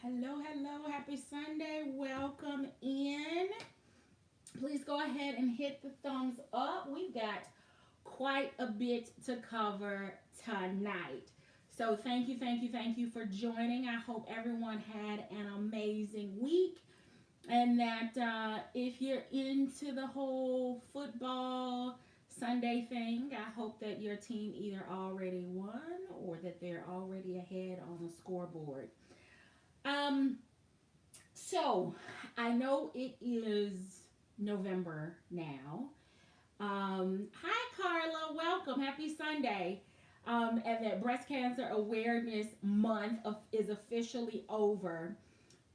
Hello, hello. Happy Sunday. Welcome in. Please go ahead and hit the thumbs up. We've got quite a bit to cover tonight. So, thank you for joining. I hope everyone had an amazing week and that if you're into the whole football Sunday thing, I hope that your team either already won or that they're already ahead on the scoreboard. Um, so I know it is November now. Hi, Carla. Welcome. Happy Sunday. And that Breast Cancer Awareness Month is officially over.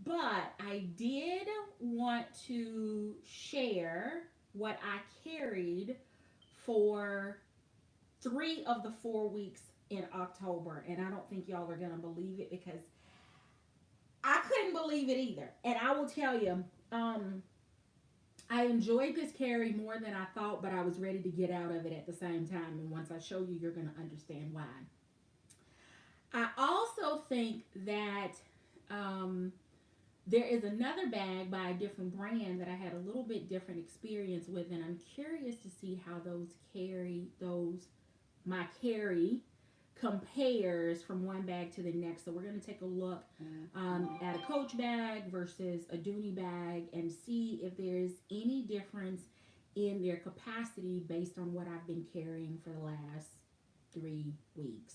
But I did want to share what I carried for 3 of the 4 weeks in October. And I don't think y'all are going to believe it because I couldn't believe it either. And I will tell you, I enjoyed this carry more than I thought, but I was ready to get out of it at the same time. And once I show you, you're going to understand why. I also think that there is another bag by a different brand that I had a little bit different experience with, and I'm curious to see how my carry compares from one bag to the next. So we're going to take a look at a Coach bag versus a Dooney bag and see if there's any difference in their capacity based on what I've been carrying for the last 3 weeks.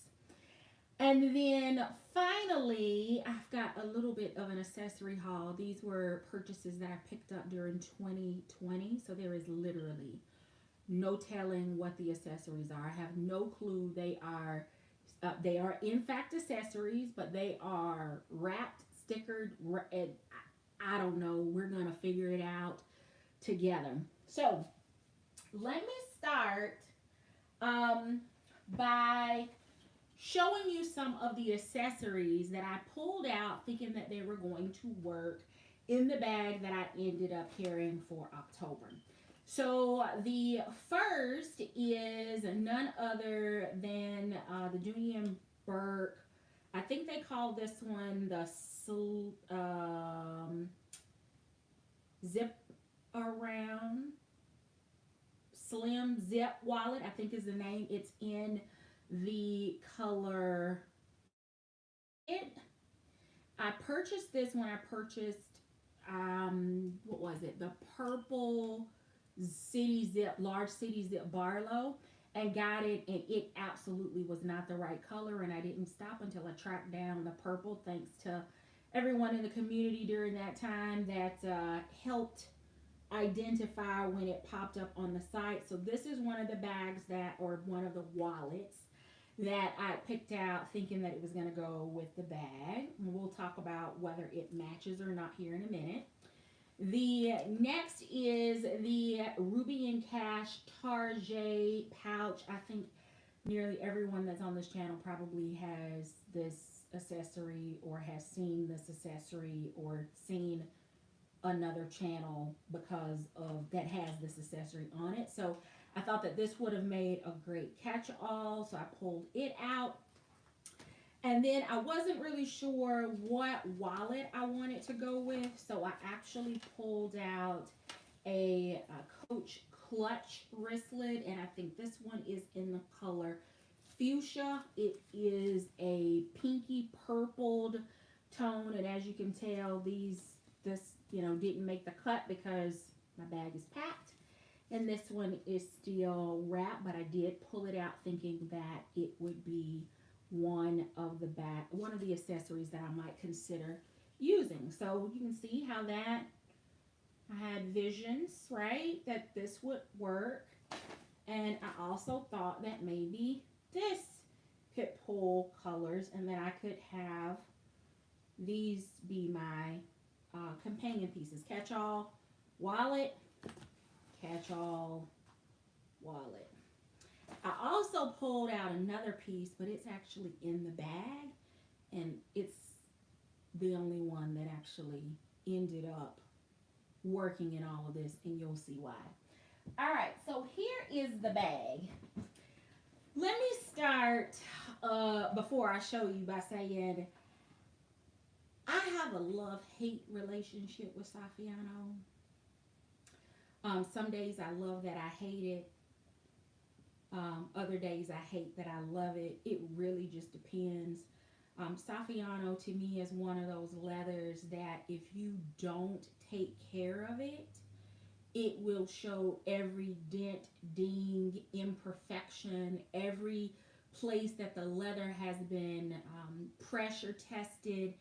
And then finally, I've got a little bit of an accessory haul. These were purchases that I picked up during 2020. So there is literally no telling what the accessories are. I have no clue. They are in fact accessories, but they are wrapped, stickered. I don't know. We're gonna figure it out together. So let me start by showing you some of the accessories that I pulled out thinking that they were going to work in the bag that I ended up carrying for October. So the first is none other than the Dooney and Burke. I think they call this one the zip around slim zip wallet. I think is the name. It's in the color it. I purchased this when I purchased what was it? The purple city zip, large city zip Barlow, and got it, and it absolutely was not the right color, and I didn't stop until I tracked down the purple, thanks to everyone in the community during that time that helped identify when it popped up on the site. So this is one of the bags that, or one of the wallets that I picked out thinking that it was going to go with the bag. And we'll talk about whether it matches or not here in a minute. The next is the Ruby and Cash Tarjay pouch. I think nearly everyone that's on this channel probably has this accessory or has seen this accessory or seen another channel because of that has this accessory on it. So I thought that this would have made a great catch-all, so I pulled it out. And then I wasn't really sure what wallet I wanted to go with, so I actually pulled out a Coach clutch wristlet, and I think this one is in the color fuchsia. It is a pinky purpled tone, and as you can tell, this didn't make the cut because my bag is packed. And this one is still wrapped, but I did pull it out thinking that it would be one of the accessories that I might consider using. So you can see how that I had visions, right, that this would work. And I also thought that maybe this could pull colors and that I could have these be my companion pieces. Catch-all wallet, catch-all wallet. I also pulled out another piece, but it's actually in the bag, and it's the only one that actually ended up working in all of this, and you'll see why. All right, so here is the bag. Let me start before I show you by saying I have a love-hate relationship with Saffiano. Some days I love that I hate it. Other days I hate that I love it. It really just depends. Saffiano to me is one of those leathers that if you don't take care of it, it will show every dent, ding, imperfection, every place that the leather has been pressure tested.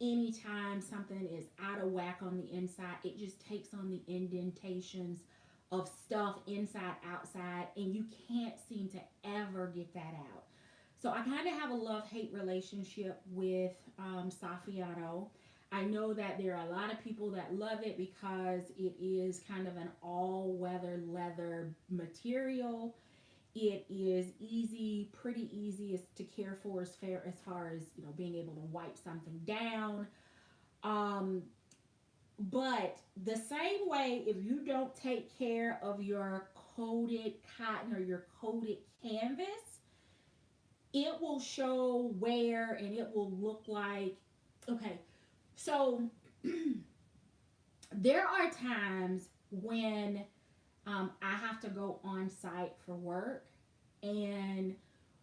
Anytime something is out of whack on the inside, it just takes on the indentations of stuff inside, outside, and you can't seem to ever get that out. So I kind of have a love hate relationship with Saffiano. I know that there are a lot of people that love it because it is kind of an all weather leather material. It is easy, pretty easy to care for as far as being able to wipe something down. Um, but the same way, if you don't take care of your coated cotton or your coated canvas, it will show wear and it will look like, okay, so there are times when I have to go on site for work, and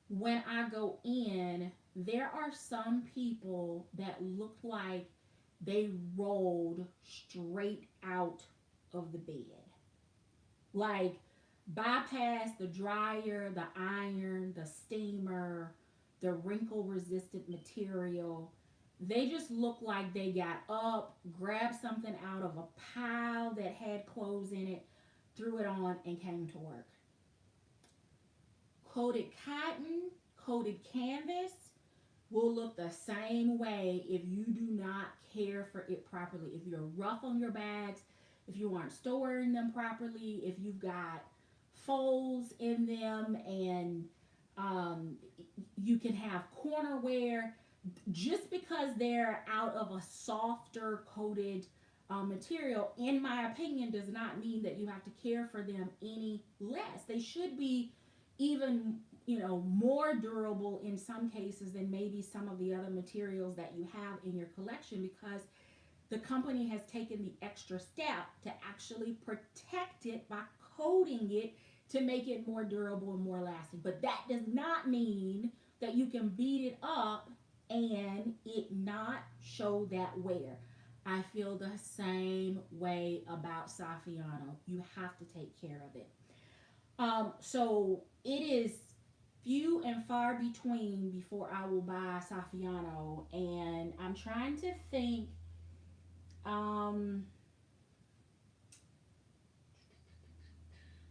when I go in, there are some people that look like they rolled straight out of the bed. Like, bypass the dryer, the iron, the steamer, the wrinkle resistant material. They just look like they got up, grabbed something out of a pile that had clothes in it, threw it on, and came to work. Coated cotton, coated canvas will look the same way if you do not care for it properly. If you're rough on your bags, if you aren't storing them properly, if you've got folds in them, and um, you can have corner wear, just because they're out of a softer coated material, in my opinion, does not mean that you have to care for them any less. They should be even more durable in some cases than maybe some of the other materials that you have in your collection, because the company has taken the extra step to actually protect it by coating it to make it more durable and more lasting. But that does not mean that you can beat it up and it not show that wear. I feel the same way about Saffiano. You have to take care of it. So it is few and far between before I will buy Saffiano, and I'm trying to think. Um,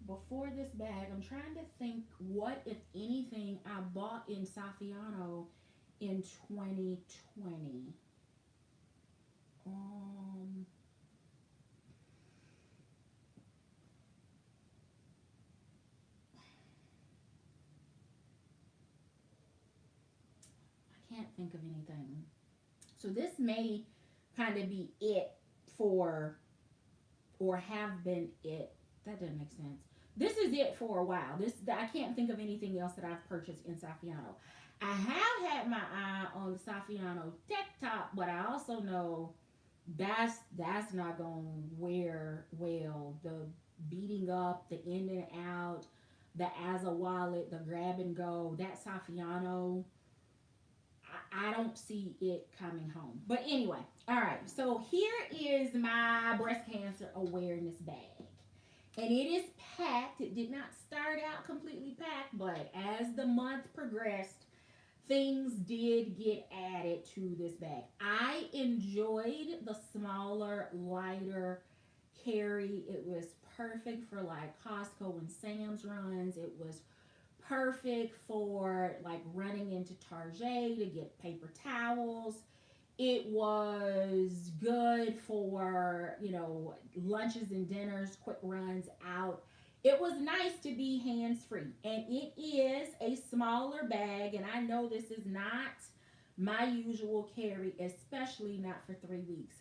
Before this bag, I'm trying to think what, if anything, I bought in Saffiano in 2020. Um, I can't think of anything. So this may kind of be it for, or have been it. That doesn't make sense. This is it for a while. This, I can't think of anything else that I've purchased in Saffiano. I have had my eye on the Saffiano Tech Top, but I also know that's not gonna wear well. The beating up, the in and out, the as a wallet, the grab and go. That Saffiano, I don't see it coming home. But anyway, all right. So here is my breast cancer awareness bag. And it is packed. It did not start out completely packed, but as the month progressed, things did get added to this bag. I enjoyed the smaller, lighter carry. It was perfect for like Costco and Sam's runs. It was perfect for like running into Target to get paper towels. It was good for, lunches and dinners, quick runs out. It was nice to be hands free. And it is a smaller bag. And I know this is not my usual carry, especially not for 3 weeks.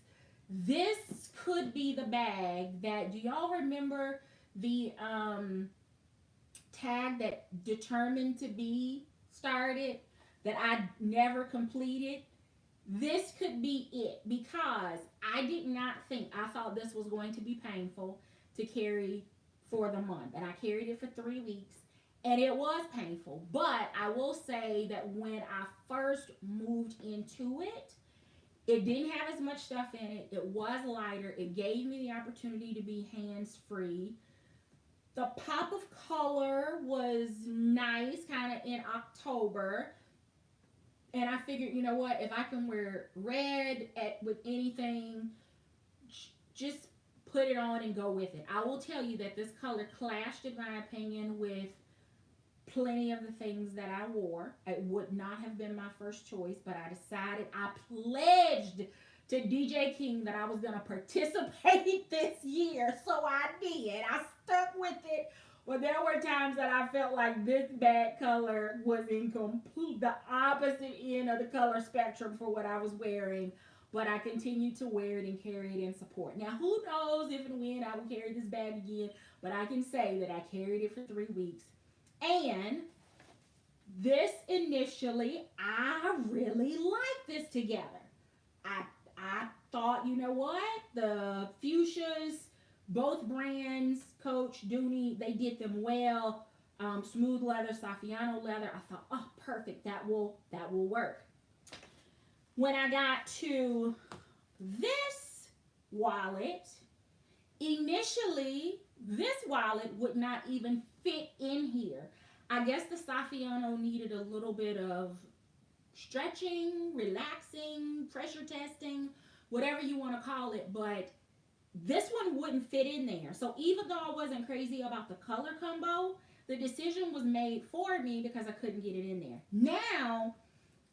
This could be the bag that, do y'all remember the tag that Determined to Be started that I never completed? this could be it, because I did not think, I thought this was going to be painful to carry for the month. And I carried it for 3 weeks and it was painful. But I will say that when I first moved into it, it didn't have as much stuff in it. It was lighter. It gave me the opportunity to be hands free. The pop of color was nice, kind of in October. And I figured, you know what, if I can wear red with anything, just put it on and go with it. I will tell you that this color clashed, in my opinion, with plenty of the things that I wore. It would not have been my first choice, but I decided, I pledged to DJ King that I was going to participate this year. So I did. I stuck with it. Well, there were times that I felt like this bag color was in the opposite end of the color spectrum for what I was wearing. But I continued to wear it and carry it in support. Now, who knows if and when I will carry this bag again. But I can say that I carried it for 3 weeks. And this initially, I really liked this together. I thought, you know what? The fuchsias, both brands, Coach, Dooney, they did them well. Smooth leather, Saffiano leather. I thought, oh, perfect. That will work. When I got to this wallet, initially, this wallet would not even fit in here. I guess the Saffiano needed a little bit of stretching, relaxing, pressure testing, whatever you want to call it, but this one wouldn't fit in there. So even though I wasn't crazy about the color combo, the decision was made for me because I couldn't get it in there. Now,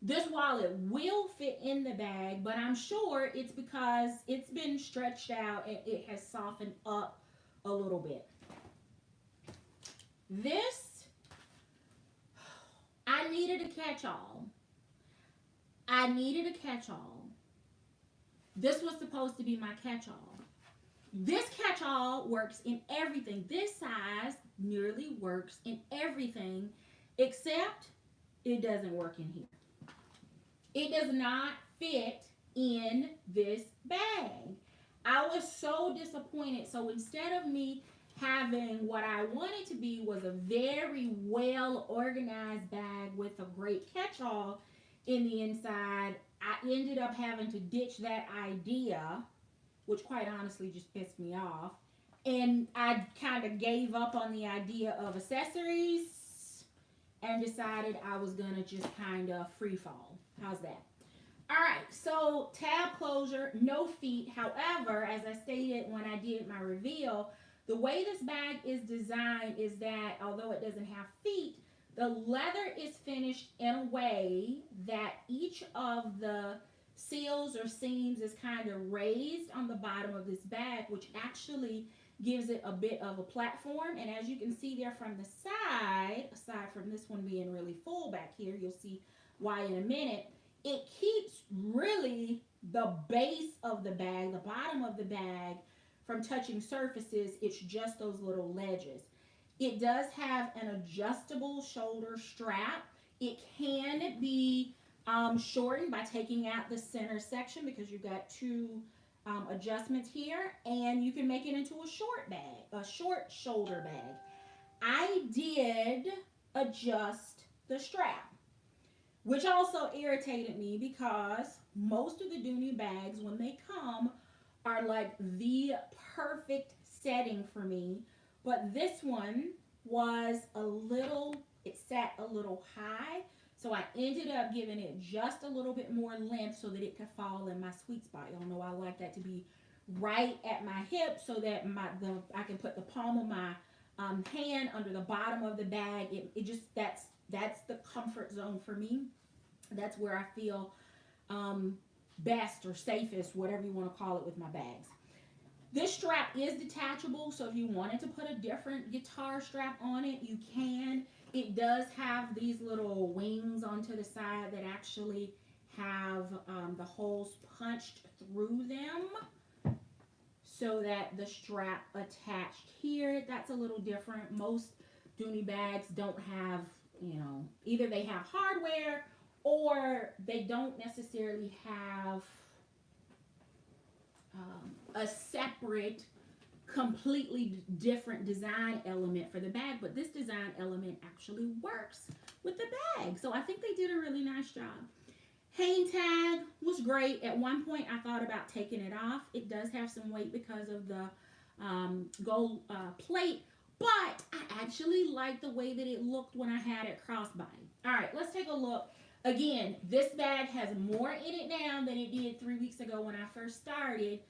this wallet will fit in the bag, but I'm sure it's because it's been stretched out and it has softened up a little bit. This, I needed a catch-all. This was supposed to be my catch-all. This catch-all works in everything. This size nearly works in everything, except it doesn't work in here. It does not fit in this bag. I was so disappointed. So instead of me having what I wanted to be was a very well organized bag with a great catch-all in the inside, I ended up having to ditch that idea, which quite honestly just pissed me off. And I kind of gave up on the idea of accessories and decided I was going to just kind of free fall. How's that? All right, so tab closure, no feet. However, as I stated when I did my reveal, the way this bag is designed is that although it doesn't have feet, the leather is finished in a way that each of the seals or seams is kind of raised on the bottom of this bag, which actually gives it a bit of a platform. And as you can see there from the side, aside from this one being really full back here, you'll see why in a minute, it keeps really the base of the bag, the bottom of the bag, from touching surfaces. It's just those little ledges. It does have an adjustable shoulder strap. It can be shortened by taking out the center section because you've got two adjustments here, and you can make it into a short bag, a short shoulder bag. I did adjust the strap, which also irritated me because most of the Dooney bags, when they come, are like the perfect setting for me. But this one was it sat a little high. So I ended up giving it just a little bit more length so that it could fall in my sweet spot. Y'all know I like that to be right at my hip so that I can put the palm of my hand under the bottom of the bag. It just, that's the comfort zone for me. That's where I feel best or safest, whatever you want to call it, with my bags. This strap is detachable, so if you wanted to put a different guitar strap on it, you can. It does have these little wings onto the side that actually have the holes punched through them so that the strap attached here, that's a little different. Most Dooney bags don't have, either they have hardware or they don't necessarily have a separate, completely different design element for the bag, but this design element actually works with the bag. So I think they did a really nice job. Hang tag was great. At one point, I thought about taking it off. It does have some weight because of the gold plate, but I actually like the way that it looked when I had it crossbody. All right, let's take a look. Again, this bag has more in it now than it did 3 weeks ago when I first started,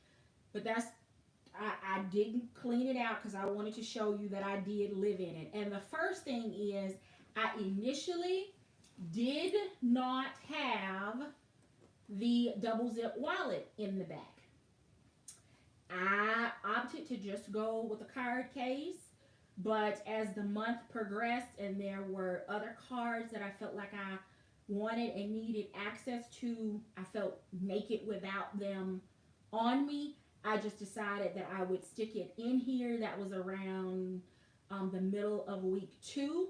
but I didn't clean it out because I wanted to show you that I did live in it. And the first thing is, I initially did not have the double zip wallet in the back. I opted to just go with a card case, but as the month progressed and there were other cards that I felt like I wanted and needed access to, I felt naked without them on me. I just decided that I would stick it in here. That was around the middle of week 2,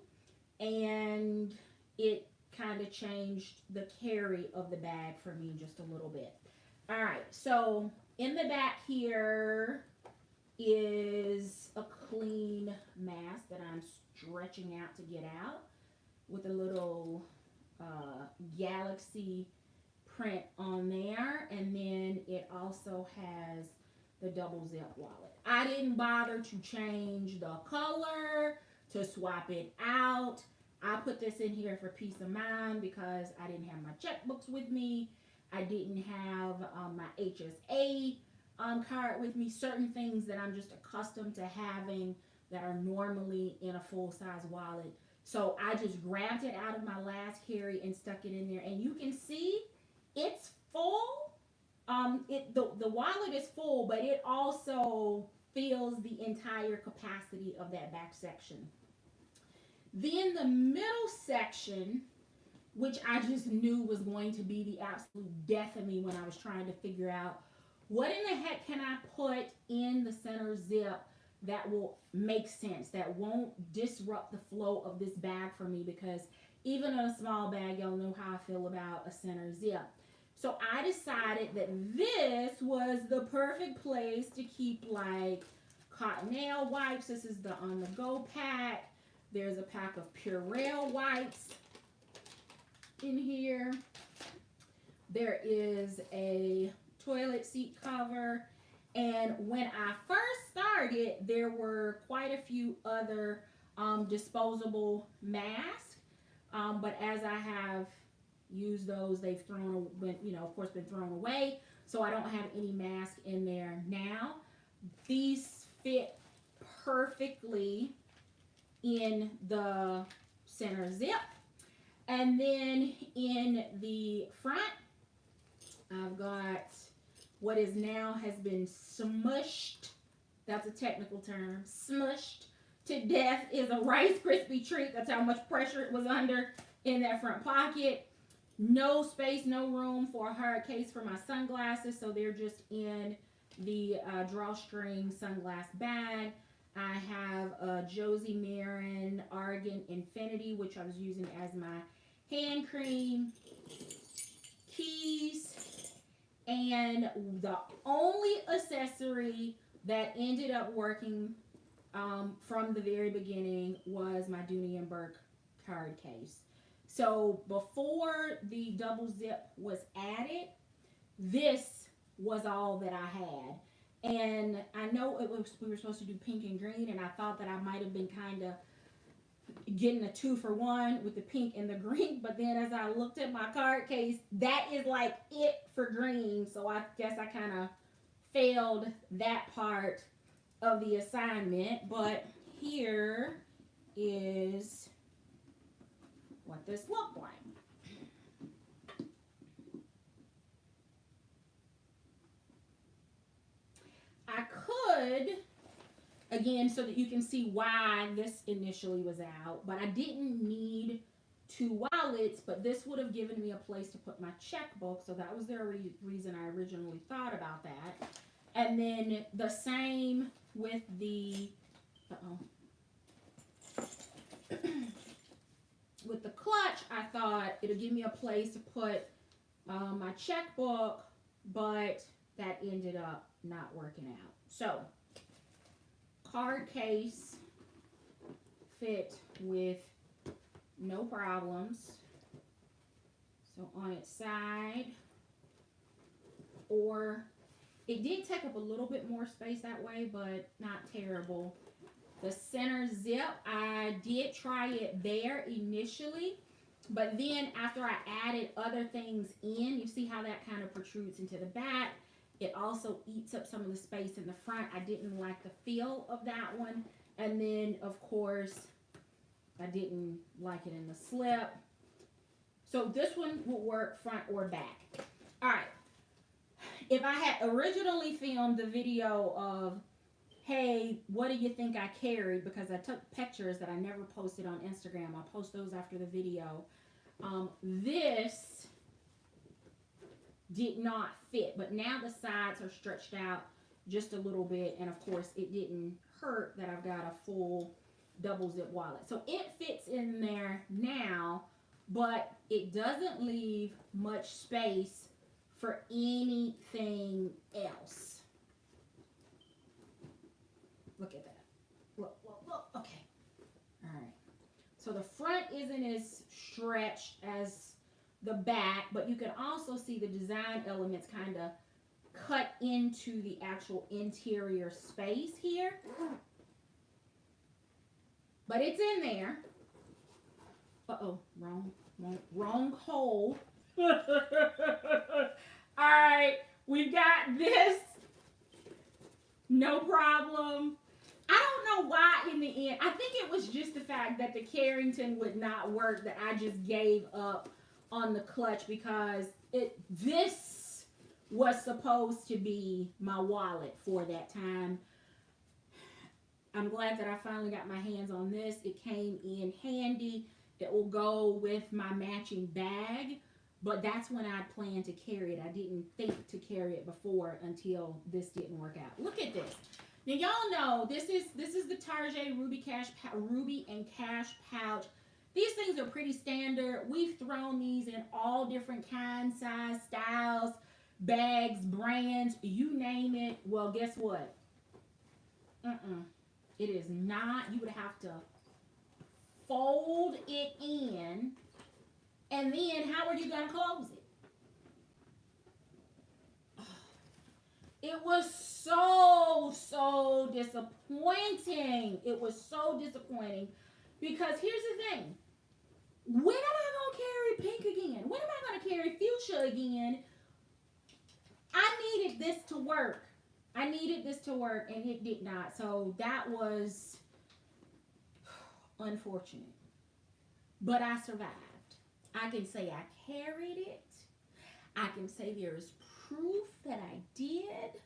and it kind of changed the carry of the bag for me just a little bit. All right, so in the back here is a clean mask that I'm stretching out to get out with a little galaxy print on there, and then it also has the double zip wallet. I didn't bother to change the color, to swap it out. I put this in here for peace of mind because I didn't have my checkbooks with me. I didn't have my HSA card with me. Certain things that I'm just accustomed to having that are normally in a full-size wallet. So I just grabbed it out of my last carry and stuck it in there. And you can see it's full. The wallet is full, but it also fills the entire capacity of that back section. Then the middle section, which I just knew was going to be the absolute death of me when I was trying to figure out what in the heck can I put in the center zip that will make sense, that won't disrupt the flow of this bag for me, because even in a small bag, y'all know how I feel about a center zip. So I decided that this was the perfect place to keep like cotton nail wipes. This is the On The Go pack. There's a pack of Purell wipes in here. There is a toilet seat cover. And when I first started, there were quite a few other disposable masks. But as I have used those, they've of course, been thrown away. So I don't have any mask in there now. These fit perfectly in the center zip. And then in the front, I've got what is now has been smushed. That's a technical term. Smushed to death is a Rice Krispie treat. That's how much pressure it was under in that front pocket. No space, no room for a hard case for my sunglasses, so they're just in the drawstring sunglass bag. I have a Josie Marin Argan Infinity, which I was using as my hand cream, keys, and the only accessory that ended up working from the very beginning was my Dooney and Burke card case. So before the double zip was added, this was all that I had. And I know we were supposed to do pink and green, and I thought that I might have been kind of getting a 2-for-1 with the pink and the green, but then as I looked at my card case, that is like it for green. So I guess I kind of failed that part of the assignment. But here is what this looked like. I could, again, so that you can see why this initially was out, but I didn't need 2 wallets, but this would have given me a place to put my checkbook, so that was the reason I originally thought about that. And then the same with the, with the clutch, I thought what? It'll give me a place to put my checkbook, but that ended up not working out. So, card case fit with no problems. So on its side, or it did take up a little bit more space that way, but not terrible. The center zip, I did try it there initially, but then after I added other things in, you see how that kind of protrudes into the back. It also eats up some of the space in the front. I didn't like the feel of that one. And then, of course, I didn't like it in the slip. So this one will work front or back. All right. If I had originally filmed the video of, hey, what do you think I carried? Because I took pictures that I never posted on Instagram. I'll post those after the video. This did not fit, but now the sides are stretched out just a little bit. And of course, it didn't hurt that I've got a full double zip wallet. So it fits in there now, but it doesn't leave much space for anything else. Look at that. Look, look, look. Okay. All right. So the front isn't as stretched as the back, but you can also see the design elements kind of cut into the actual interior space here. But it's in there. Uh-oh, wrong hole. All right, we got this. No problem. I don't know why in the end. I think it was just the fact that the Carrington would not work that I just gave up on the clutch, because this was supposed to be my wallet for that time. I'm glad that I finally got my hands on this. It came in handy. It will go with my matching bag, but that's when I planned to carry it. I didn't think to carry it before until this didn't work out. Look at this. Now y'all know this is the Target Ruby and Cash pouch. These things are pretty standard. We've thrown these in all different kinds, size, styles, bags, brands, you name it. Well, guess what? It is not. You would have to fold it in, and then how are you going to close it? It was so disappointing. It was so disappointing, because here's the thing. When am I going to carry pink again? When am I going to carry fuchsia again? I needed this to work. I needed this to work, and it did not. So that was unfortunate. But I survived. I can say I carried it. I can say there is proof that I did.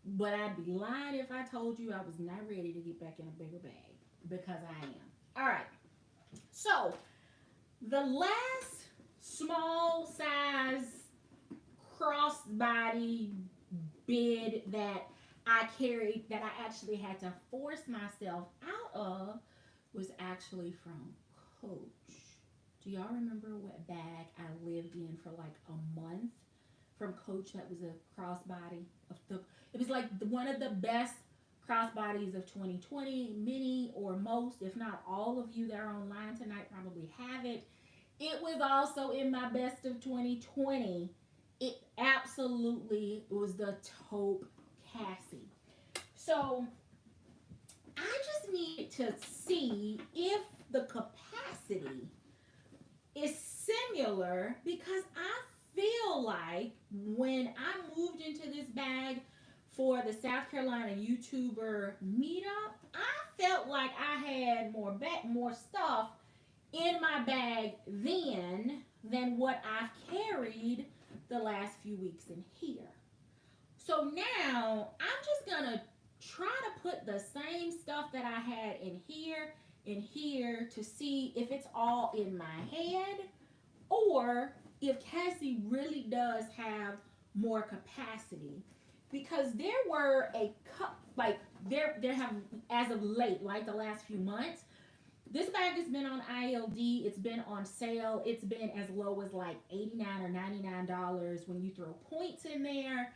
But I'd be lying if I told you I was not ready to get back in a bigger bag, because I am. All right. So the last small size crossbody bid that I carried, that I actually had to force myself out of, was actually from Coach. Do y'all remember what bag I lived in for like a month from Coach? That was a crossbody it was like one of the best crossbodies of 2020. Many or most, if not all of you that are online tonight probably have it. It was also in my best of 2020. It absolutely was the taupe Cassie. So I just needed to see if the capacity is similar, because I feel like when I moved into this bag for the South Carolina YouTuber meetup, I felt like I had more stuff in my bag then than what I've carried the last few weeks in here. So now I'm just gonna try to put the same stuff that I had in here to see if it's all in my head, or if Cassie really does have more capacity. Because there were there have, as of late, like the last few months, This bag has been on ILD. It's been on sale. It's been as low as like $89 or $99 when you throw points in there.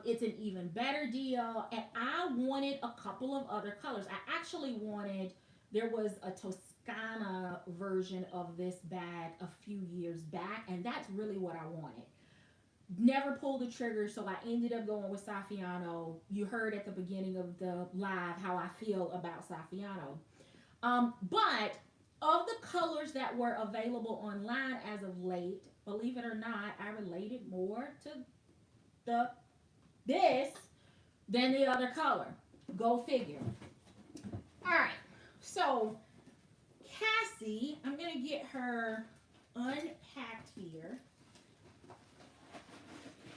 It's an even better deal. And I wanted a couple of other colors. I actually wanted, there was a Toscana version of this bag a few years back, and that's really what I wanted. Never pulled the trigger, so I ended up going with Saffiano. You heard at the beginning of the live how I feel about Saffiano. But of the colors that were available online as of late, believe it or not, I related more to the this than the other color. Go figure. All right, so Cassie, I'm gonna get her unpacked here,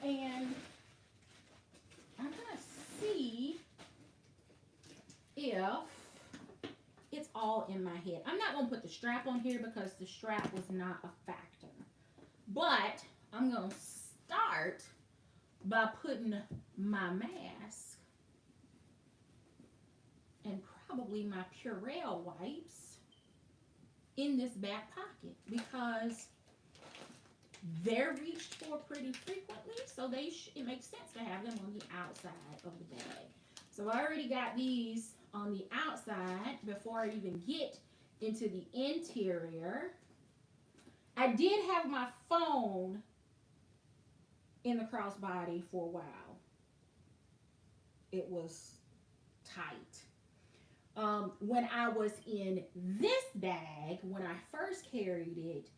and I'm gonna see if it's all in my head. I'm not gonna put the strap on here because the strap was not a factor, but I'm gonna start by putting my mask and probably my Purell wipes in this back pocket because they're reached for pretty frequently, so it makes sense to have them on the outside of the bag. So I already got these on the outside before I even get into the interior. I did have my phone in the crossbody for a while. It was tight. When I was in this bag, when I first carried it,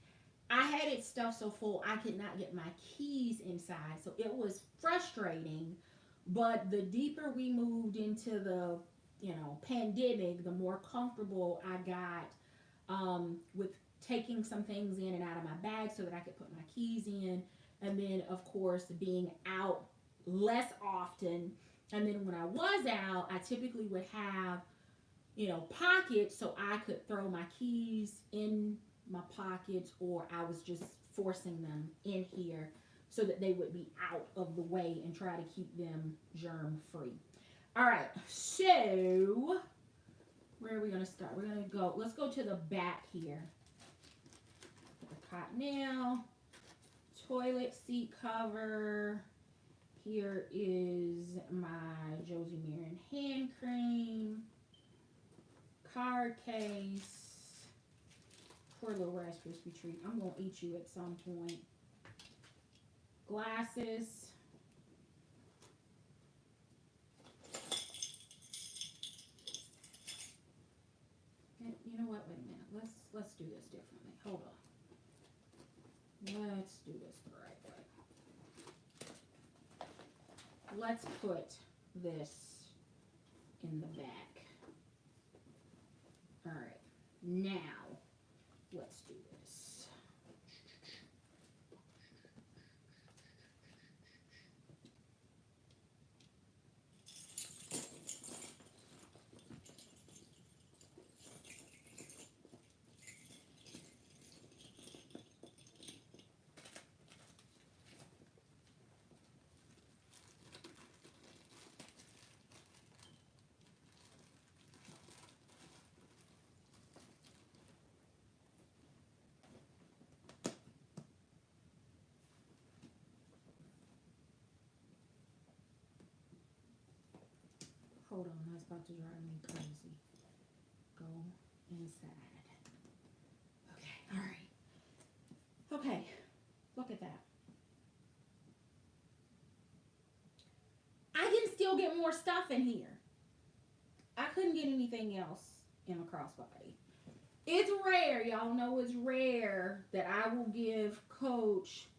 I had it stuffed so full I could not get my keys inside. So it was frustrating. But the deeper we moved into the, pandemic, the more comfortable I got with taking some things in and out of my bag so that I could put my keys in. And then, of course, being out less often. And then when I was out, I typically would have, pockets so I could throw my keys in my pockets, or I was just forcing them in here so that they would be out of the way and try to keep them germ free. All right, so where are we going to start? We're going to go, let's go to the back here. The cottonelle, toilet seat cover. Here is my Josie Marin hand cream, card case. Poor little Rice Krispie treat. I'm going to eat you at some point. Glasses. And you know what? Wait a minute. Let's do this differently. Hold on. Let's do this the right way. Let's put this in the back. All right. Now, let's do this. Hold on, that's about to drive me crazy. Go inside. Okay, all right. Okay, look at that. I can still get more stuff in here. I couldn't get anything else in a crossbody. It's rare, y'all know it's rare that I will give Coach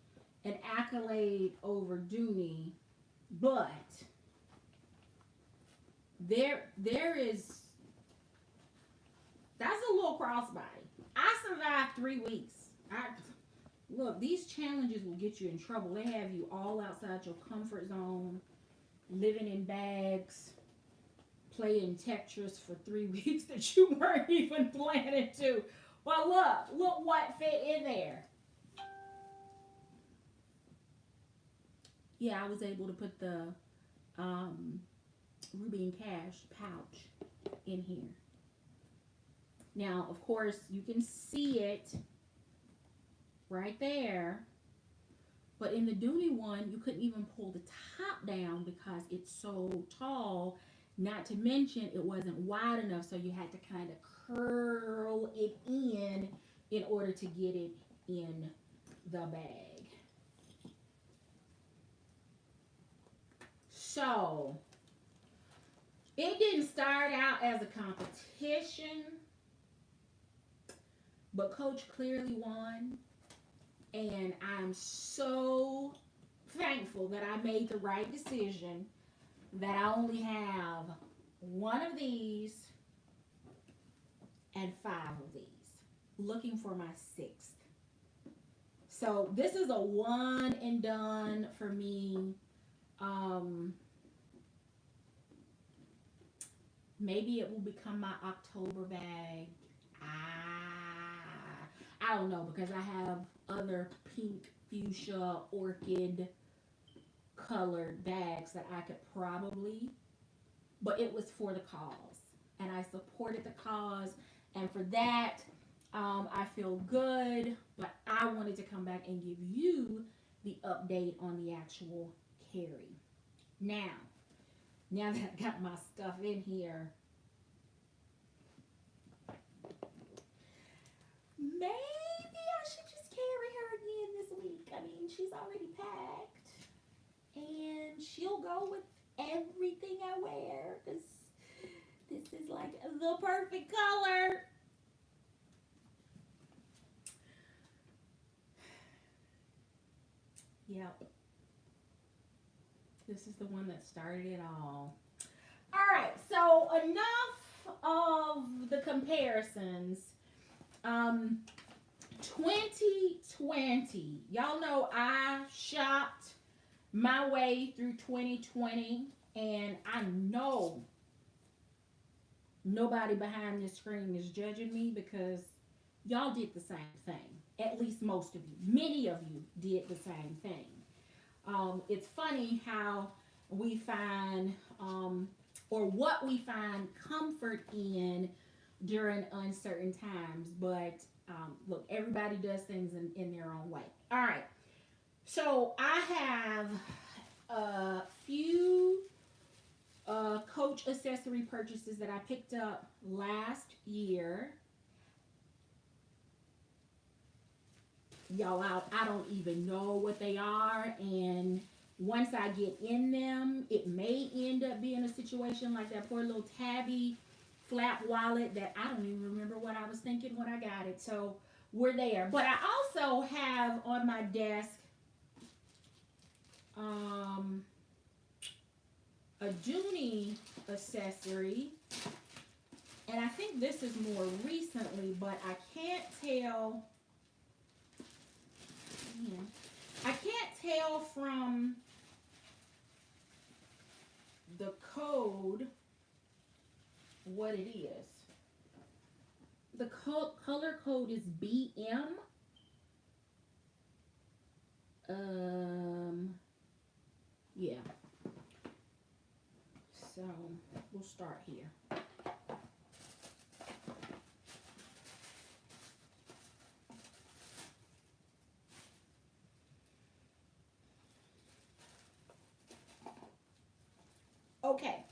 an accolade over Dooney, but there is, that's a little crossbody. I survived 3 weeks. Look, these challenges will get you in trouble. They have you all outside your comfort zone, living in bags, playing Tetris for 3 weeks that you weren't even planning to. Well, look what fit in there. Yeah, I was able to put the Ruby and Cash pouch in here. Now, of course, you can see it right there. But in the Dooney one, you couldn't even pull the top down because it's so tall. Not to mention, it wasn't wide enough, so you had to kind of curl it in order to get it in the bag. So, it didn't start out as a competition, but Coach clearly won. And I'm so thankful that I made the right decision that I only have one of these and five of these. Looking for my sixth. So this is a one and done for me. Um, Maybe it will become my October bag. I don't know because I have other pink, fuchsia, orchid colored bags that I could probably, but it was for the cause. And I supported the cause. And for that, I feel good. But I wanted to come back and give you the update on the actual carry. Now that I got my stuff in here, maybe I should just carry her again this week. I mean, she's already packed. And she'll go with everything I wear because this is like the perfect color. Yep. This is the one that started it all. All right, so enough of the comparisons. 2020. Y'all know I shopped my way through 2020, and I know nobody behind this screen is judging me because y'all did the same thing. At least most of you. Many of you did the same thing. It's funny how we find, or what we find comfort in during uncertain times. But look, everybody does things in their own way. All right. So I have a few Coach accessory purchases that I picked up last year. Y'all, I don't even know what they are, and once I get in them, it may end up being a situation like that poor little Tabby flap wallet that I don't even remember what I was thinking when I got it. So we're there. But I also have on my desk a Dooney accessory, and I think this is more recently, but I can't tell. I can't tell from the code what it is. The color code is BM. Yeah. So we'll start here. Okay.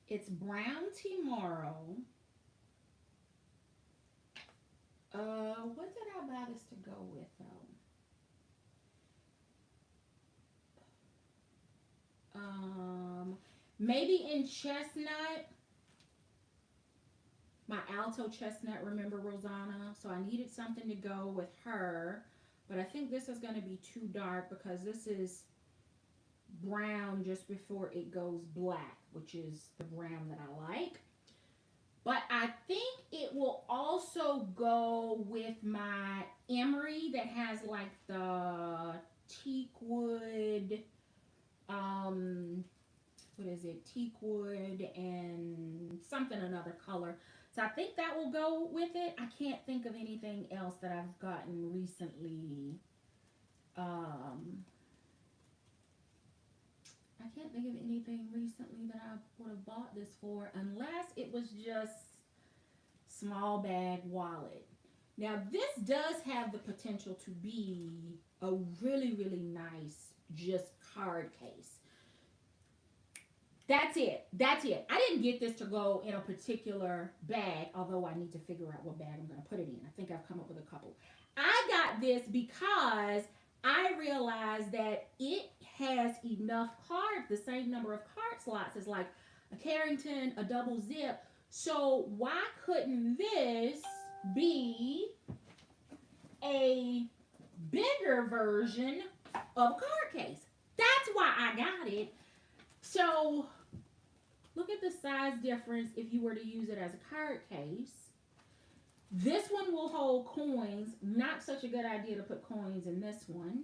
It's brown tomorrow. What did I buy this to go with though? Maybe in chestnut. My alto chestnut, remember Rosanna? So I needed something to go with her. But I think this is going to be too dark because this is brown just before it goes black, which is the brown that I like. But I think it will also go with my emery that has like the teak wood, what is it? Teak wood and something another color. So I think that will go with it. I can't think of anything else that I've gotten recently. I can't think of anything recently that I would have bought this for unless it was just small bag wallet. Now this does have the potential to be a really, really nice just card case. That's it. That's it. I didn't get this to go in a particular bag, although I need to figure out what bag I'm going to put it in. I think I've come up with a couple. I got this because I realized that it has enough cards, the same number of card slots as like a Carrington, a double zip. So why couldn't this be a bigger version of a card case? That's why I got it. So look at the size difference if you were to use it as a card case. This one will hold coins. Not such a good idea to put coins in this one.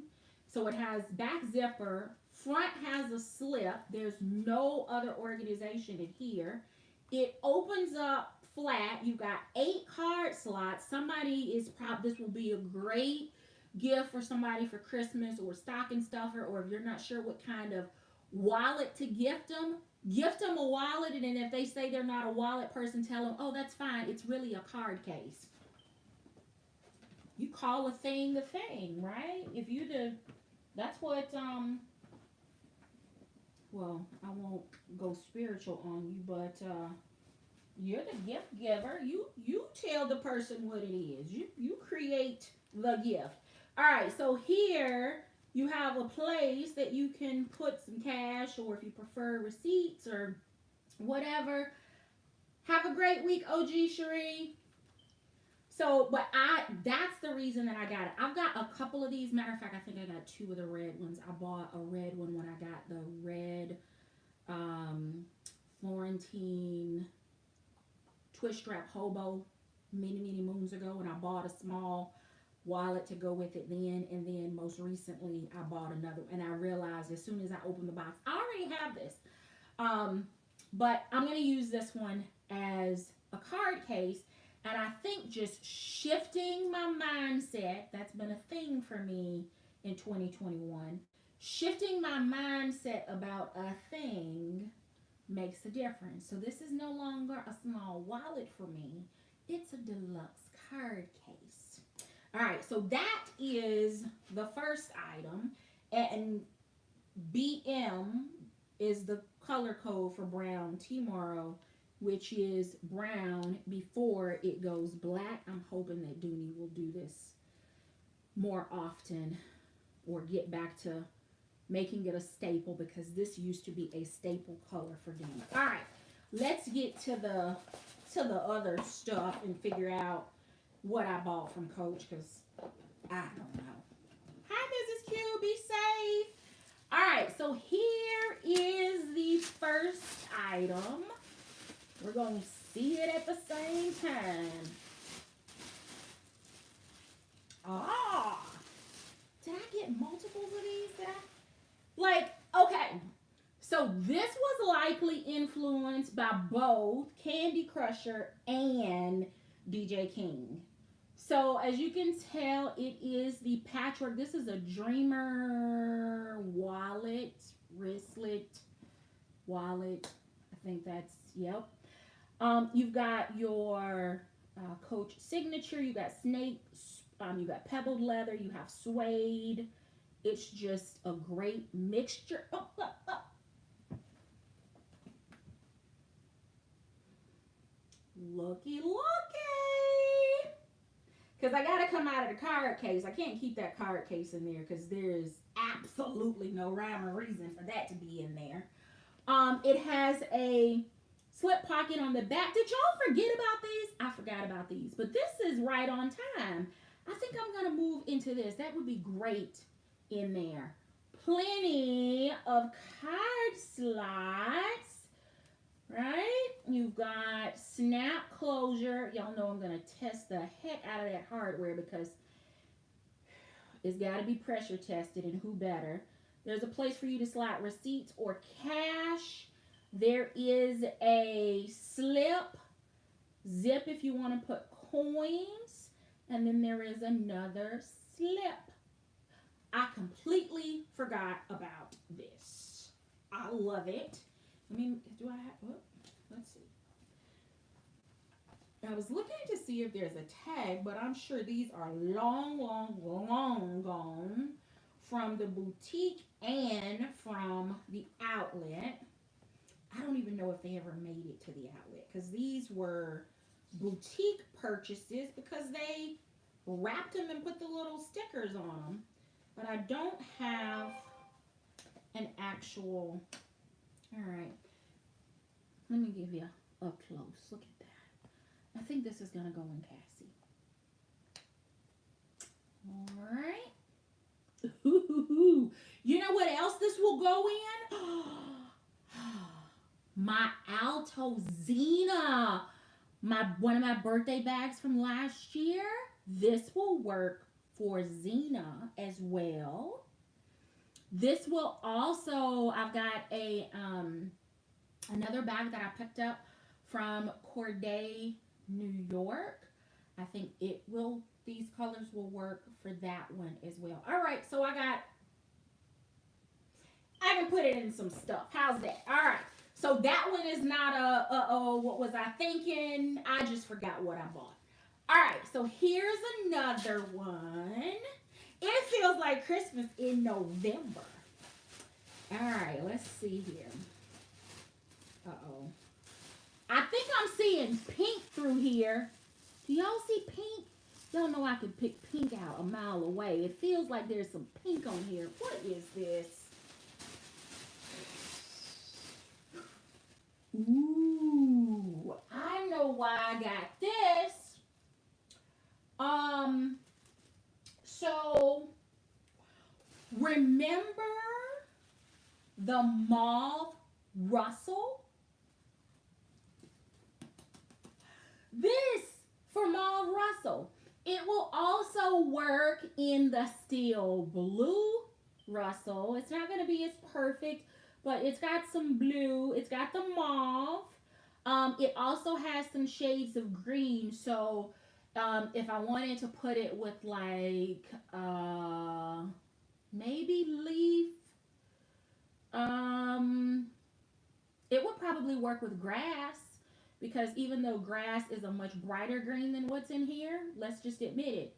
So it has back zipper. Front has a slip. There's no other organization in here. It opens up flat. You've got 8 card slots. This will be a great gift for somebody for Christmas or stocking stuffer, or if you're not sure what kind of wallet to gift them a wallet, and then if they say they're not a wallet person, tell them, oh, that's fine, it's really a card case. You call a thing, right? If you do, that's what well, I won't go spiritual on you, but you're the gift giver. You tell the person what it is. You create the gift. All right, so here you have a place that you can put some cash, or if you prefer receipts or whatever. Have a great week, OG Cherie. So, but that's the reason that I got it. I've got a couple of these. Matter of fact, I think I got 2 of the red ones. I bought a red one when I got the red Florentine twist strap hobo many moons ago, and I bought a small wallet to go with it then, and then most recently I bought another, and I realized as soon as I opened the box, I already have this, but I'm going to use this one as a card case. And I think just shifting my mindset, that's been a thing for me in 2021, shifting my mindset about a thing makes a difference. So this is no longer a small wallet for me, it's a deluxe card case. All right, so that is the first item, and BM is the color code for brown tomorrow, which is brown before it goes black. I'm hoping that Dooney will do this more often, or get back to making it a staple, because this used to be a staple color for Dooney. All right, let's get to the other stuff and figure out what I bought from Coach, because I don't know. Hi, Mrs. Q. Be safe. All right, so here is the first item. We're going to see it at the same time. Ah, did I get multiples of these? Okay. So this was likely influenced by both Candy Crusher and DJ King. So as you can tell, it is the patchwork. This is a Dreamer wallet, wristlet wallet. I think that's, yep. You've got your Coach signature. You got snakes. You got pebbled leather. You have suede. It's just a great mixture. Looky. Because I got to come out of the card case. I can't keep that card case in there because there's absolutely no rhyme or reason for that to be in there. It has a slip pocket on the back. Did y'all forget about these? I forgot about these. But this is right on time. I think I'm going to move into this. That would be great in there. Plenty of card slots. Right? You've got snap closure. Y'all know I'm going to test the heck out of that hardware because it's got to be pressure tested, and who better. There's a place for you to slide receipts or cash. There is a slip zip if you want to put coins, and then there is another slip. I completely forgot about this. I love it. I mean, do I have, oh, let's see. I was looking to see if there's a tag, but I'm sure these are long, long, long gone from the boutique and from the outlet. I don't even know if they ever made it to the outlet because these were boutique purchases because they wrapped them and put the little stickers on them. But I don't have an actual. All right, let me give you a up close. Look at that. I think this is gonna go in Cassie. All right. Ooh. You know what else this will go in? My Alto Zena. One of my birthday bags from last year. This will work for Zena as well. This will also, I've got a another bag that I picked up from Corday, New York. I think these colors will work for that one as well. All right, so I can put it in some stuff. How's that? All right. So that one is not what was I thinking? I just forgot what I bought. All right, so here's another one. It feels like Christmas in November. All right, let's see here. Uh-oh. I think I'm seeing pink through here. Do y'all see pink? Y'all know I can pick pink out a mile away. It feels like there's some pink on here. What is this? Ooh, I know why I got this. So remember the mauve Russell? This for mauve Russell. It will also work in the steel blue Russell. It's not going to be as perfect, but it's got some blue. It's got the mauve. It also has some shades of green. So if I wanted to put it with like maybe leaf, it would probably work with grass because even though grass is a much brighter green than what's in here, let's just admit it.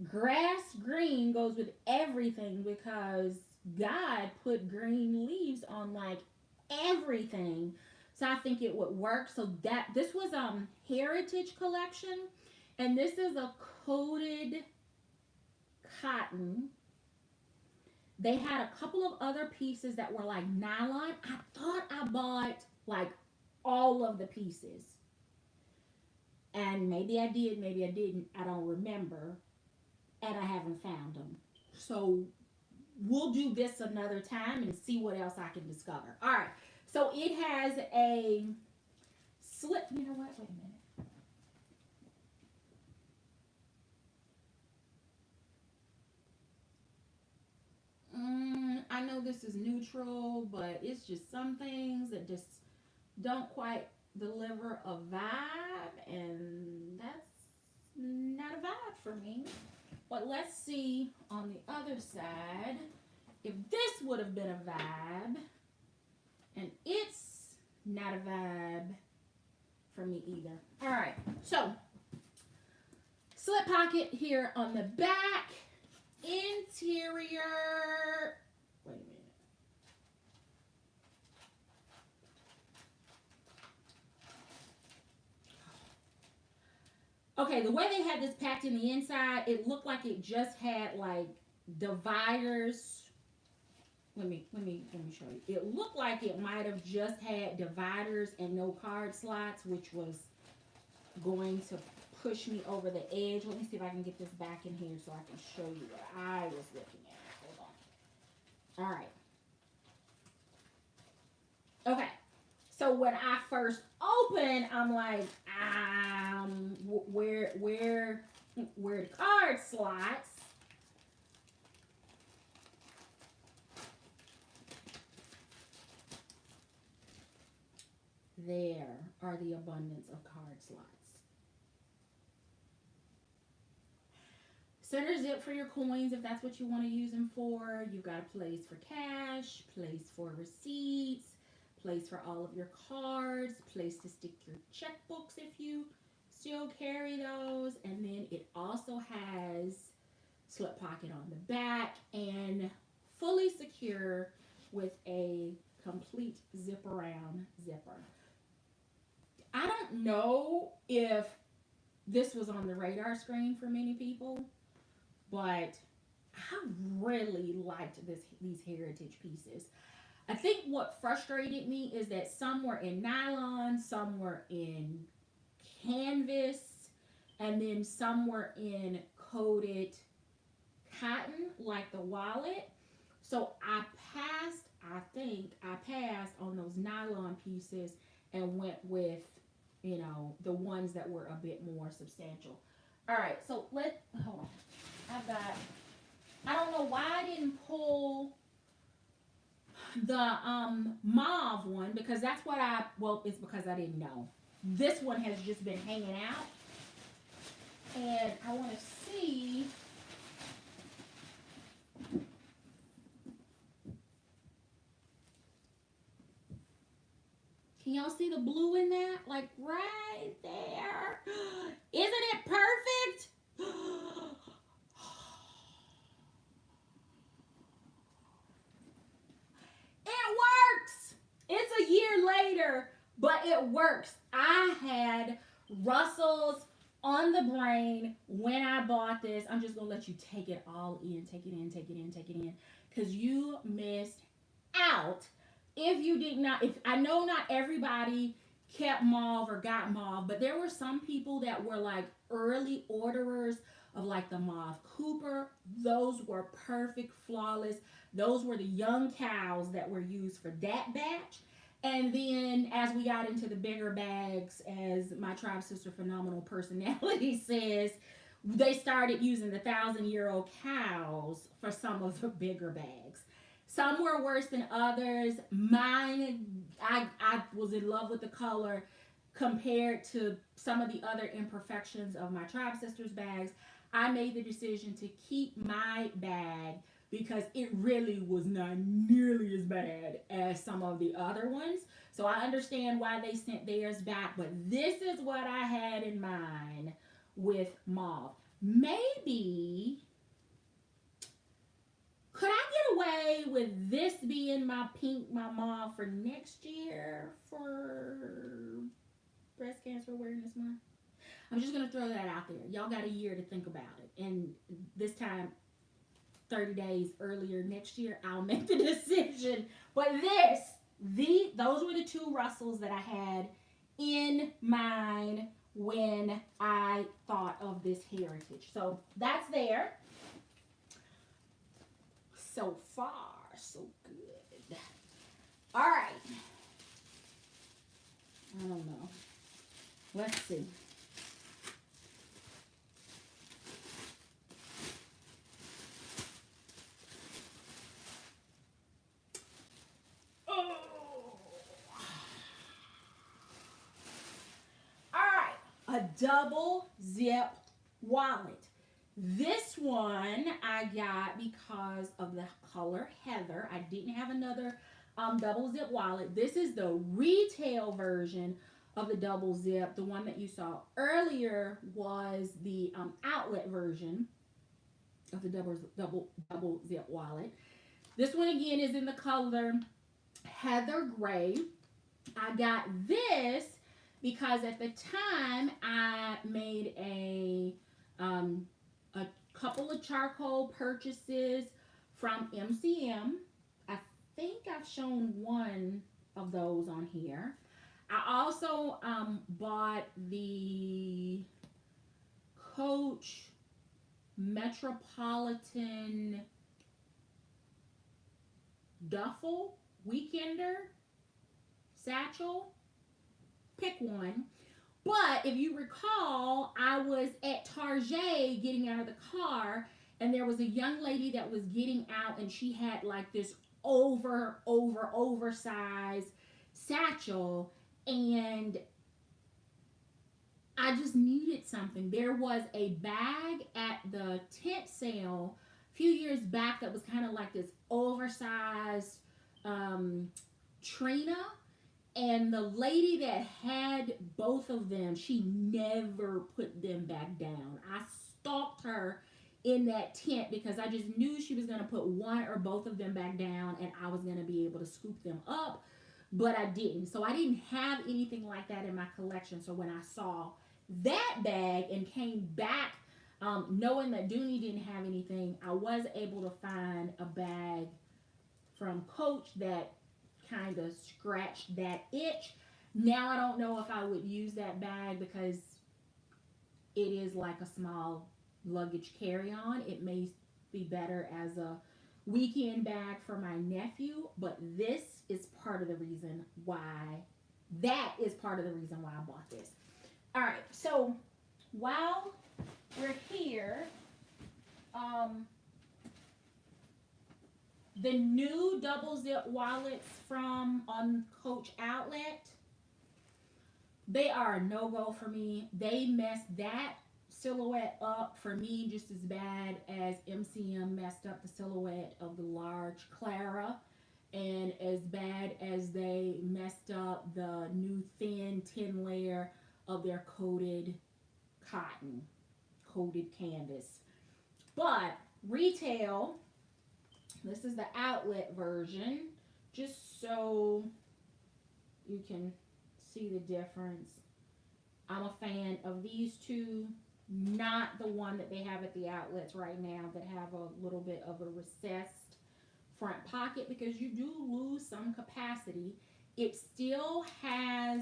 Grass green goes with everything because God put green leaves on like everything. So I think it would work. So that this was Heritage Collection, and this is a coated cotton. They had a couple of other pieces that were like nylon. I thought I bought like all of the pieces. And maybe I did, maybe I didn't. I don't remember. And I haven't found them. So we'll do this another time and see what else I can discover. All right. So it has a slip. You know what? Wait a minute. I know this is neutral, but it's just some things that just don't quite deliver a vibe, and that's not a vibe for me. But let's see on the other side if this would have been a vibe, and it's not a vibe for me either. All right, so slip pocket here on the back. Interior, wait a minute. Okay, the way they had this packed in the inside, it looked like it just had like dividers. Let me show you. It looked like it might have just had dividers and no card slots, which was going to push me over the edge. Let me see if I can get this back in here so I can show you what I was looking at. Hold on. All right. Okay. So when I first opened, I'm like, where the card slots? There are the abundance of card slots. Center zip for your coins if that's what you want to use them for. You've got a place for cash, place for receipts, place for all of your cards, place to stick your checkbooks if you still carry those. And then it also has slip pocket on the back and fully secure with a complete zip around zipper. I don't know if this was on the radar screen for many people, but I really liked these heritage pieces. I think what frustrated me is that some were in nylon, some were in canvas, and then some were in coated cotton, like the wallet. So I passed on those nylon pieces and went with, the ones that were a bit more substantial. All right, so hold on. I don't know why I didn't pull the mauve one, because that's what it's because I didn't know. This one has just been hanging out, and I want to see. Can y'all see the blue in that? Like right there. Isn't it perfect? It works. It's a year later, but it works. I had Russell's on the brain when I bought this. I'm just going to let you take it all in. Take it in. Because you missed out. If you did not, if I know not everybody kept mauve or got mauve, but there were some people that were like early orderers of like the mauve Cooper. Those were perfect, flawless. Those were the young cows that were used for that batch. And then as we got into the bigger bags, as my tribe sister phenomenal personality says, they started using the 1,000-year-old cows for some of the bigger bags. Some were worse than others. Mine, I was in love with the color compared to some of the other imperfections of my tribe sisters bags. I made the decision to keep my bag because it really was not nearly as bad as some of the other ones. So I understand why they sent theirs back, but this is what I had in mind with mauve. Maybe, could I get away with this being my pink, my mauve for next year for Breast Cancer Awareness Month? I'm just going to throw that out there. Y'all got a year to think about it. And this time, 30 days earlier next year, I'll make the decision. But those were the two Russells that I had in mind when I thought of this heritage. So that's there. So far, so good. All right. I don't know. Let's see. A double zip wallet. This one I got because of the color Heather. I didn't have another double zip wallet. This is the retail version of the double zip. The one that you saw earlier was the outlet version of the double zip wallet. This one again is in the color Heather Gray. I got this because at the time I made a couple of charcoal purchases from MCM. I think I've shown one of those on here. I also bought the Coach Metropolitan Duffel Weekender satchel. Pick one. But if you recall, I was at Target getting out of the car, and there was a young lady that was getting out, and she had like this oversized satchel, and I just needed something. There was a bag at the tent sale a few years back that was kind of like this oversized um, Trina. And the lady that had both of them, she never put them back down. I stalked her in that tent because I just knew she was going to put one or both of them back down and I was going to be able to scoop them up, but I didn't. So I didn't have anything like that in my collection. So when I saw that bag and came back, knowing that Dooney didn't have anything, I was able to find a bag from Coach that kind of scratched that itch. Now I don't know if I would use that bag because it is like a small luggage carry-on. It may be better as a weekend bag for my nephew, but this is part of the reason why I bought this. All right, so while we're here, the new double zip wallets from on Coach Outlet, they are a no-go for me. They messed that silhouette up for me just as bad as MCM messed up the silhouette of the large Clara, and as bad as they messed up the new thin 10 layer of their coated cotton, coated canvas. But retail, this is the outlet version, just so you can see the difference. I'm a fan of these two, not the one that they have at the outlets right now that have a little bit of a recessed front pocket, because you do lose some capacity. It still has,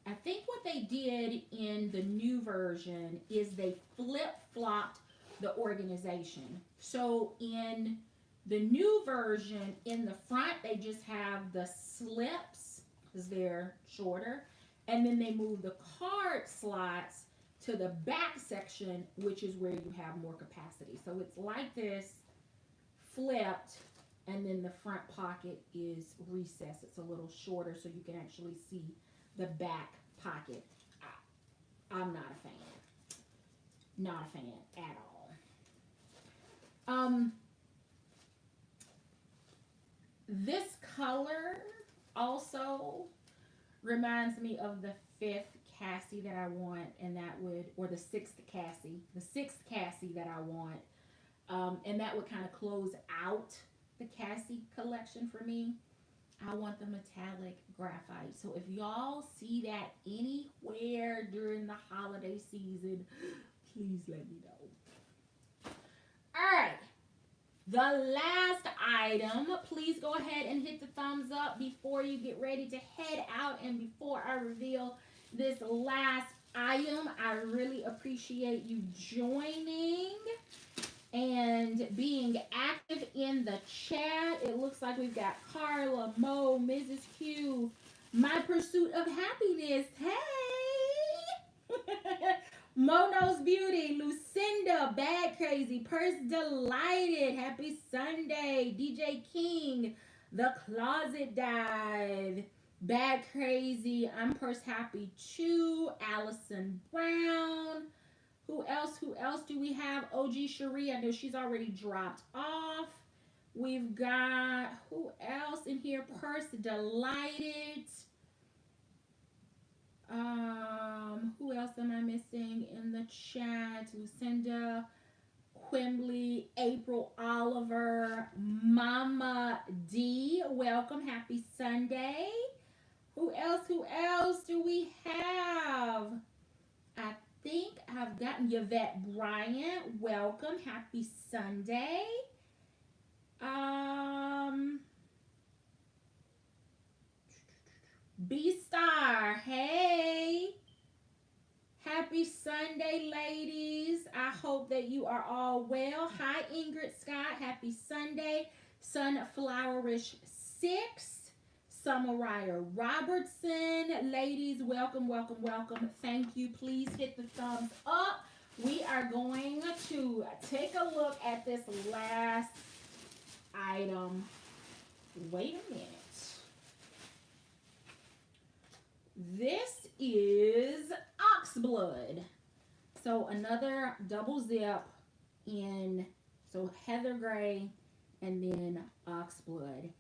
I think what they did in the new version is they flip-flopped the organization. So in the new version, in the front, they just have the slips because they're shorter. And then they move the card slots to the back section, which is where you have more capacity. So it's like this, flipped, and then the front pocket is recessed. It's a little shorter so you can actually see the back pocket. I'm not a fan. Not a fan at all. This color also reminds me of the 5th Cassie that I want, and that would, or the 6th Cassie that I want, and that would kind of close out the Cassie collection for me. I want the metallic graphite. So if y'all see that anywhere during the holiday season, please let me know. All right. The last item, please go ahead and hit the thumbs up before you get ready to head out and before I reveal this last item. I really appreciate you joining and being active in the chat. It looks like we've got Carla, Mo, Mrs. Q, My Pursuit of Happiness. Hey! Mono's Beauty, Lucinda, Bad Crazy, Purse Delighted, Happy Sunday, DJ King, The Closet Dive, Bad Crazy, I'm Purse Happy too, Allison Brown. Who else do we have? OG Cherie, I know she's already dropped off. We've got, who else in here? Purse Delighted. Who else am I missing in the chat? Lucinda, Quimbley, April Oliver, Mama D. Welcome. Happy Sunday. Who else do we have? I think I've gotten Yvette Bryant. Welcome. Happy Sunday. B-Star. Hey. Happy Sunday, ladies. I hope that you are all well. Hi, Ingrid Scott. Happy Sunday. Sunflowerish 6. Sumariah Robertson. Ladies, welcome, welcome, welcome. Thank you. Please hit the thumbs up. We are going to take a look at this last item. Wait a minute. This is ox blood. So another double zip in, so heather gray and then ox blood.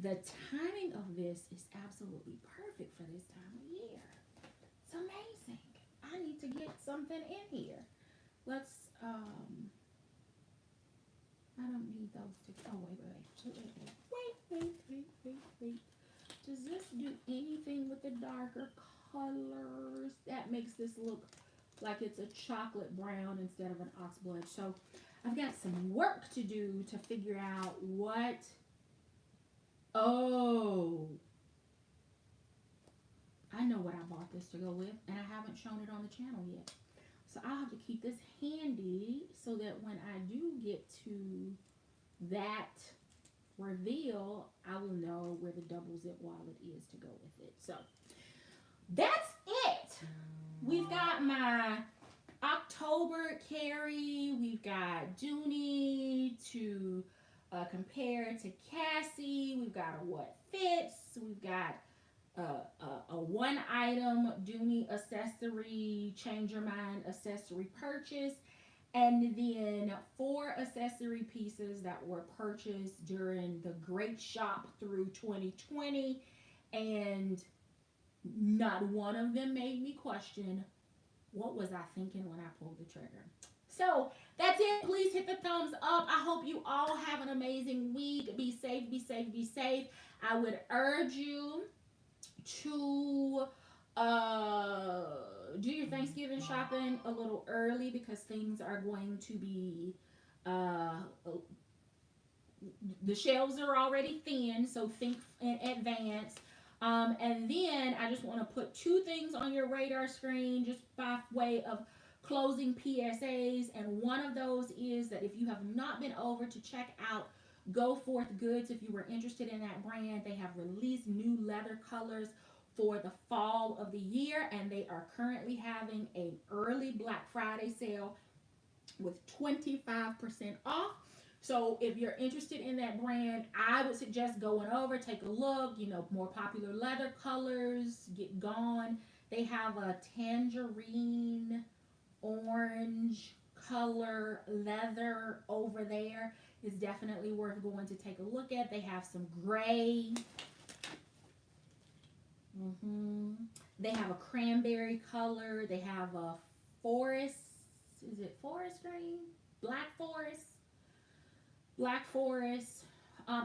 The timing of this is absolutely perfect for this time of year. It's amazing. I need to get something in here. Let's, I don't need those to, oh, wait. Does this do anything with the darker colors? That makes this look like it's a chocolate brown instead of an ox blood. So I've got some work to do to figure out what, oh, I know what I bought this to go with, and I haven't shown it on the channel yet. So I'll have to keep this handy so that when I do get to that reveal, I will know where the double zip wallet is to go with it. So that's it. We've got my October carry. We've got Dooney to compare to Cassie. We've got a what fits. We've got a one item Dooney accessory, change your mind accessory purchase, and then 4 accessory pieces that were purchased during the Great Shop through 2020, and not one of them made me question what was I thinking when I pulled the trigger. So that's it. Please hit the thumbs up. I hope you all have an amazing week. Be safe, be safe, be safe. I would urge you to do your Thanksgiving shopping a little early because things are going to be the shelves are already thin, so think in advance. And then I just want to put 2 things on your radar screen just by way of closing PSAs, and one of those is that if you have not been over to check out Go Forth Goods, if you were interested in that brand, they have released new leather colors for the fall of the year, and they are currently having an early Black Friday sale with 25% off. So if you're interested in that brand, I would suggest going over, take a look, more popular leather colors, get gone. They have a tangerine orange color leather over there. It's definitely worth going to take a look at. They have some gray. They have a cranberry color. They have a forest. Is it forest green? Black forest.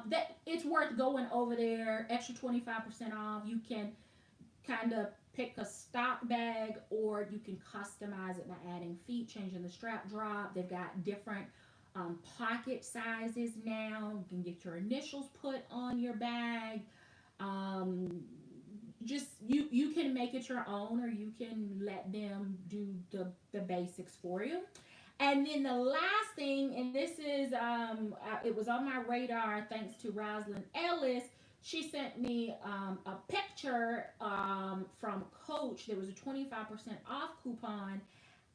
That it's worth going over there. Extra 25% off. You can kind of pick a stock bag, or you can customize it by adding feet, changing the strap drop. They've got different pocket sizes now. You can get your initials put on your bag. Just you can make it your own, or you can let them do the basics for you. And then the last thing, and this is it was on my radar thanks to Rosalind Ellis. She sent me a picture from Coach. There was a 25% off coupon.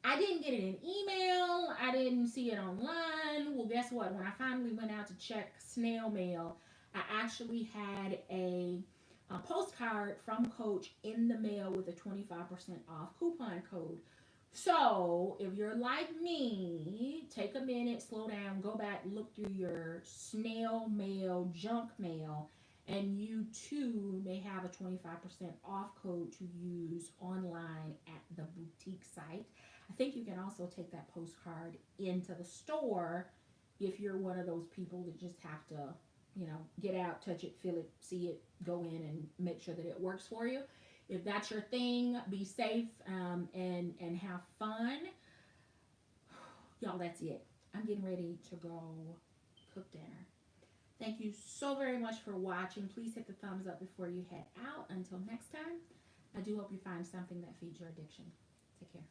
I didn't get it in email. I didn't see it online. Well, guess what? When I finally went out to check snail mail, I actually had a postcard from Coach in the mail with a 25% off coupon code. So if you're like me, take a minute, slow down, go back, look through your snail mail, junk mail, and you too may have a 25% off code to use online at the boutique site. I think you can also take that postcard into the store if you're one of those people that just have to, get out, touch it, feel it, see it, go in and make sure that it works for you. If that's your thing, be safe and have fun. Y'all, that's it. I'm getting ready to go cook dinner. Thank you so very much for watching. Please hit the thumbs up before you head out. Until next time, I do hope you find something that feeds your addiction. Take care.